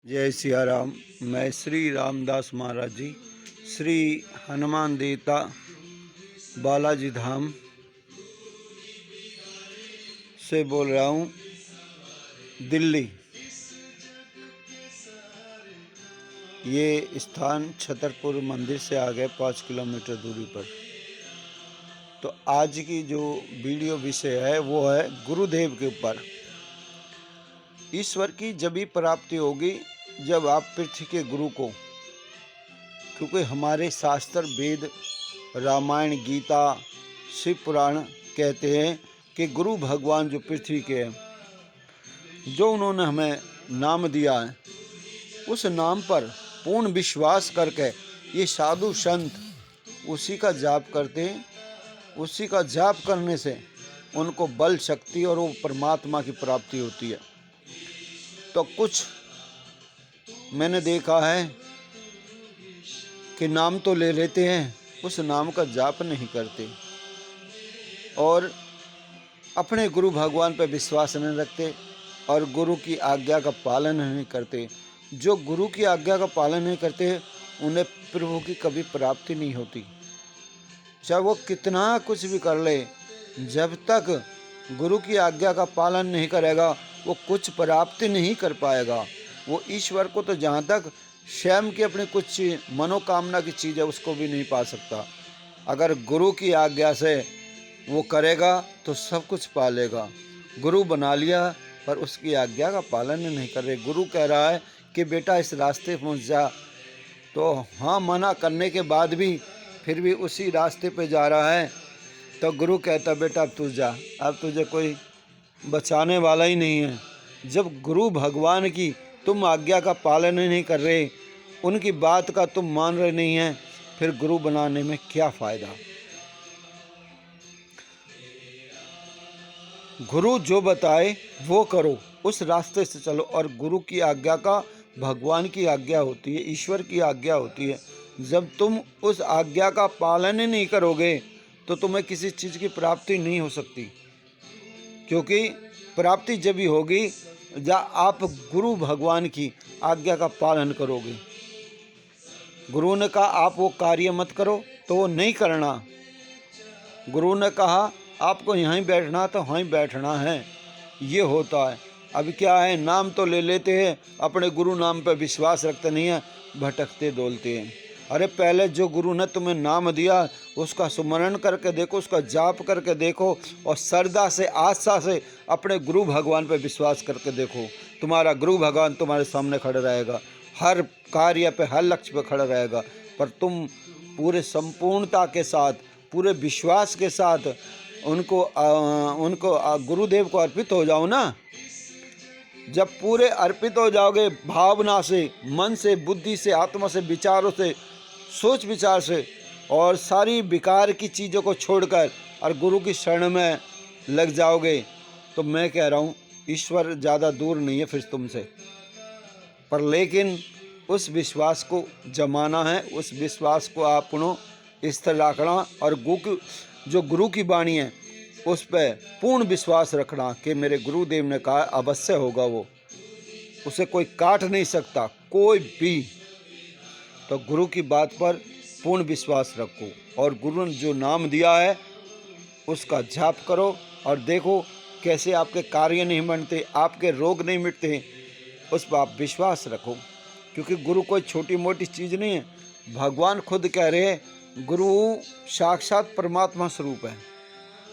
जय सिया राम। मैं श्री रामदास महाराज जी, श्री हनुमान देवता बालाजी धाम से बोल रहा हूँ, दिल्ली। ये स्थान छतरपुर मंदिर से आगे 5 किलोमीटर दूरी पर। तो आज की जो वीडियो विषय है वो है गुरुदेव के ऊपर। ईश्वर की जब भी प्राप्ति होगी जब आप पृथ्वी के गुरु को, क्योंकि हमारे शास्त्र वेद रामायण गीता शिव पुराण कहते हैं कि गुरु भगवान जो पृथ्वी के हैं, जो उन्होंने हमें नाम दिया है, उस नाम पर पूर्ण विश्वास करके ये साधु संत उसी का जाप करते हैं। उसी का जाप करने से उनको बल शक्ति और वो परमात्मा की प्राप्ति होती है। तो कुछ मैंने देखा है कि नाम तो ले लेते हैं, उस नाम का जाप नहीं करते और अपने गुरु भगवान पर विश्वास नहीं रखते और गुरु की आज्ञा का पालन नहीं करते। जो गुरु की आज्ञा का पालन नहीं करते उन्हें प्रभु की कभी प्राप्ति नहीं होती। चाहे वो कितना कुछ भी कर ले, जब तक गुरु की आज्ञा का पालन नहीं करेगा वो कुछ प्राप्ति नहीं कर पाएगा। वो ईश्वर को तो जहाँ तक स्वयं की अपनी कुछ मनोकामना की चीज़ है उसको भी नहीं पा सकता। अगर गुरु की आज्ञा से वो करेगा तो सब कुछ पा लेगा। गुरु बना लिया पर उसकी आज्ञा का पालन नहीं कर रहे। गुरु कह रहा है कि बेटा इस रास्ते पहुँच जा, तो हाँ मना करने के बाद भी फिर भी उसी रास्ते पे जा रहा है, तो गुरु कहता बेटा अब तू जा, अब तुझे कोई बचाने वाला ही नहीं है। जब गुरु भगवान की तुम आज्ञा का पालन नहीं कर रहे, उनकी बात का तुम मान रहे नहीं हैं, फिर गुरु बनाने में क्या फ़ायदा। गुरु जो बताए वो करो, उस रास्ते से चलो। और गुरु की आज्ञा का भगवान की आज्ञा होती है, ईश्वर की आज्ञा होती है। जब तुम उस आज्ञा का पालन ही नहीं करोगे तो तुम्हें किसी चीज़ की प्राप्ति नहीं हो सकती, क्योंकि प्राप्ति जब भी होगी जब आप गुरु भगवान की आज्ञा का पालन करोगे। गुरु ने कहा आप वो कार्य मत करो तो वो नहीं करना। गुरु ने कहा आपको यहीं बैठना तो वहीं बैठना है, ये होता है। अब क्या है, नाम तो ले लेते हैं, अपने गुरु नाम पर विश्वास रखते नहीं हैं, भटकते डोलते हैं। अरे पहले जो गुरु ने तुम्हें नाम दिया उसका स्मरण करके देखो, उसका जाप करके देखो और श्रद्धा से आस्था से अपने गुरु भगवान पर विश्वास करके देखो। तुम्हारा गुरु भगवान तुम्हारे सामने खड़ा रहेगा, हर कार्य पे हर लक्ष्य पे खड़ा रहेगा। पर तुम पूरे संपूर्णता के साथ, पूरे विश्वास के साथ उनको गुरुदेव को अर्पित हो जाओ ना। जब पूरे अर्पित हो जाओगे भावना से, मन से, बुद्धि से, आत्मा से, विचारों से, सोच विचार से, और सारी बेकार की चीज़ों को छोड़कर और गुरु की शरण में लग जाओगे, तो मैं कह रहा हूँ ईश्वर ज़्यादा दूर नहीं है फिर तुमसे। पर लेकिन उस विश्वास को जमाना है, उस विश्वास को आपको स्थिर रखना और जो गुरु की वाणी है उस पर पूर्ण विश्वास रखना कि मेरे गुरुदेव ने कहा अवश्य होगा, वो उसे कोई काट नहीं सकता, कोई भी। तो गुरु की बात पर पूर्ण विश्वास रखो और गुरु ने जो नाम दिया है उसका जाप करो और देखो कैसे आपके कार्य नहीं बनते, आपके रोग नहीं मिटते। उस पर आप विश्वास रखो, क्योंकि गुरु कोई छोटी मोटी चीज़ नहीं है। भगवान खुद कह रहे हैं गुरु साक्षात परमात्मा स्वरूप है।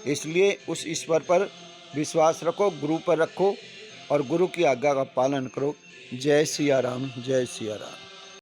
इसलिए उस ईश्वर पर विश्वास रखो, गुरु पर रखो और गुरु की आज्ञा का पालन करो। जय सिया राम, जय सिया राम।